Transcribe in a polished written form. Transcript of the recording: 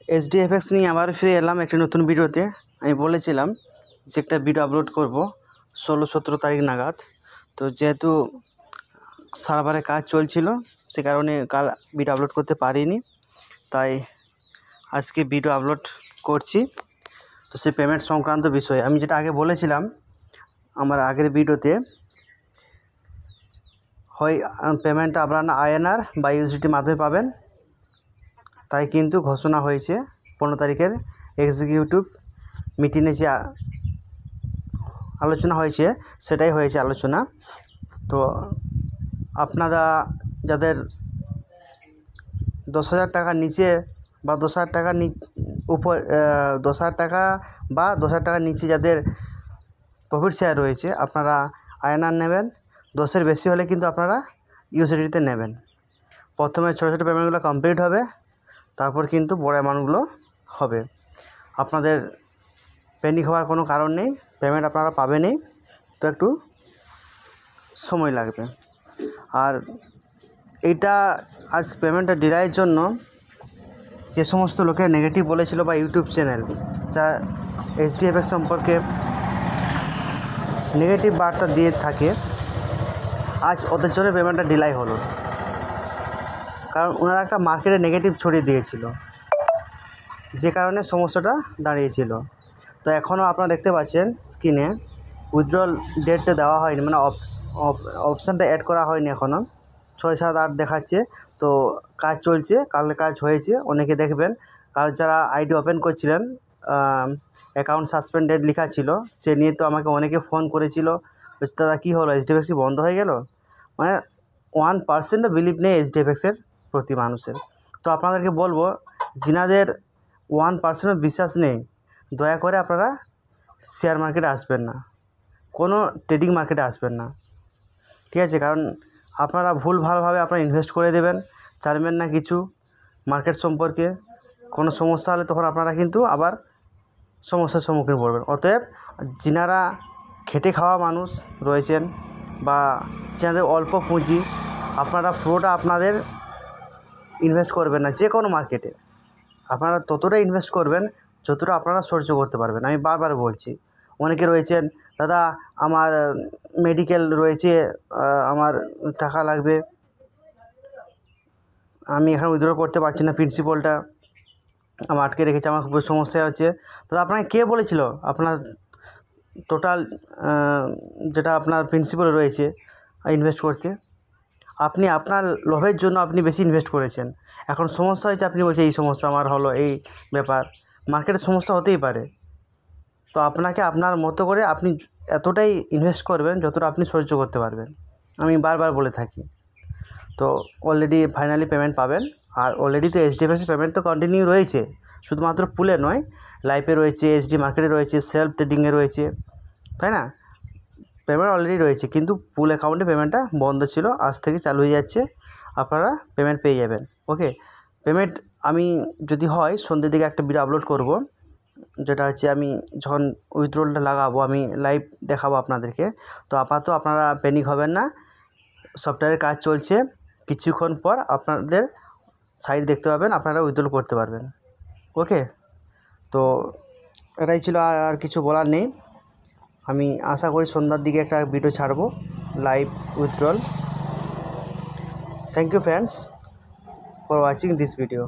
HDFX নিয়ে আবার ফিরে এলাম একটি নতুন ভিডিওতে। আমি বলেছিলাম যে একটা ভিডিও আপলোড করব 16-17 তারিখ নাগাদ। তো যেহেতু সার্ভারে কাজ চলছিল সে কারণে কাল ভিডিও আপলোড করতে পারিনি, তাই আজকে ভিডিও আপলোড করছি। তো সে পেমেন্ট সংক্রান্ত বিষয়ে আমি যেটা আগে বলেছিলাম আমার আগের ভিডিওতে, হয় পেমেন্টটা আপনারা INR বা USDT মাধ্যমে পাবেন, তাই কিন্তু ঘোষণা হয়েছে 15 তারিখের এক্সিকিউটিভ মিটিংয়ে যে আলোচনা হয়েছে সেটাই হয়েছে আলোচনা। তো আপনারা যাদের 10,000 টাকার নিচে বা 10,000 টাকার উপর 10,000 টাকা বা 10,000 টাকার নিচে যাদের প্রফিট শেয়ার রয়েছে আপনারা INR নেবেন, 10-এর বেশি হলে কিন্তু আপনারা USDT নেবেন। প্রথমে ছোটো ছোটো পেমেন্টগুলো কমপ্লিট হবে, তারপর কিন্তু বড় অ্যামাউন্টগুলো হবে। আপনাদের প্যানিক হওয়ার কোনো কারণ নেই, পেমেন্ট আপনারা পাবেনই, তো একটু সময় লাগবে। আর এইটা আজ পেমেন্টটা ডিলাইয়ের জন্য যে সমস্ত লোকের নেগেটিভ বলেছিল বা ইউটিউব চ্যানেল যা HDFX সম্পর্কে নেগেটিভ বার্তা দিয়ে থাকে, আজ ওদের জন্য পেমেন্টটা ডিলাই হলো, কারণ ওনারা একটা মার্কেটে নেগেটিভ ছড়িয়ে দিয়েছিল, যে কারণে সমস্যাটা দাঁড়িয়েছিল। তো এখনও আপনারা দেখতে পাচ্ছেন স্ক্রিনে উইথড্রল ডেটটা দেওয়া হয়নি, মানে অপশানটা অ্যাড করা হয়নি এখনও। 6, 7, 8 দেখাচ্ছে। তো কাজ চলছে, কালকে কাজ হয়েছে। অনেকে দেখবেন কাল যারা আইডি ওপেন করছিলেন অ্যাকাউন্ট সাসপেন্ডেড লেখা ছিল, সে নিয়ে তো আমাকে অনেকে ফোন করেছিল, বলছে দাদা কী হলো, HDFX বন্ধ হয়ে গেল। মানে 1%ও বিলিভ নেই HDFXের প্রতি মানুষের। তো আপনাদেরকে বলবো, যিনাদের 1%ও বিশ্বাস নেই, দয়া করে আপনারা শেয়ার মার্কেটে আসবেন না, কোনো ট্রেডিং মার্কেটে আসবেন না, ঠিক আছে? কারণ আপনারা ভুলভালভাবে আপনারা ইনভেস্ট করে দেবেন, জানবেন না কিছু মার্কেট সম্পর্কে। কোনো সমস্যা হলে তখন আপনারা কিন্তু আবার সমস্যার সম্মুখীন পড়বেন। অতএব যিনারা খেটে খাওয়া মানুষ রয়েছেন বা যাদের অল্প পুঁজি, আপনারা পুরোটা আপনাদের ইনভেস্ট করবেন না যে কোনো মার্কেটে। আপনারা ততটাই ইনভেস্ট করবেন যতটা আপনারা সহ্য করতে পারবেন। আমি বারবার বলছি, অনেকে রয়েছেন দাদা আমার মেডিকেল রয়েছে, আমার টাকা লাগবে, আমি এখানে উইথড্র করতে পারছি না, প্রিন্সিপালটা আমার আটকে রেখেছে, আমার খুব সমস্যা হচ্ছে। তো আপনাকে কে বলেছিল আপনার টোটাল যেটা আপনার প্রিন্সিপাল রয়েছে ইনভেস্ট করতে? আপনি আপনার লোভের জন্য আপনি বেশি ইনভেস্ট করেছেন। এখন সমস্যা হয়েছে, আপনি বলছেন এই সমস্যা আমার হলো, এই ব্যাপার। মার্কেটের সমস্যা হতেই পারে। তো আপনাকে আপনার মতো করে আপনি এতটাই ইনভেস্ট করবেন যতটা আপনি সহ্য করতে পারবেন, আমি বারবার বলে থাকি। তো অলরেডি ফাইনালি পেমেন্ট পাবেন। আর অলরেডি তো HDFX পেমেন্ট তো কন্টিনিউ রয়েছে, শুধুমাত্র পুলে নয়, লাইফে রয়েছে, SD মার্কেটে রয়েছে, সেলফ ট্রেডিংয়ে রয়েছে, তাই না? পেমেন্ট অলরেডি রয়েছে, কিন্তু পুল অ্যাকাউন্টে পেমেন্টটা বন্ধ ছিল, আজ থেকে চালু হয়ে যাচ্ছে, আপনারা পেমেন্ট পেয়ে যাবেন। ওকে, পেমেন্ট আমি যদি হয় সন্ধ্যের দিকে একটা ভিডিও আপলোড করব, যেটা হচ্ছে আমি যখন উইথড্রলটা লাগাবো আমি লাইভ দেখাবো আপনাদেরকে। তো আপাতত আপনারা প্যানিক হবেন না, সফটওয়্যারের কাজ চলছে, কিছুক্ষণ পর আপনাদের সাইট দেখতে পাবেন, আপনারা উইথড্রল করতে পারবেন। ওকে, তো এটাই ছিল, আর কিছু বলার নেই। আমি আশা করি সন্ধ্যার দিকে একটা ভিডিও ছাড়বো live withdrawal. Thank you friends for watching this video.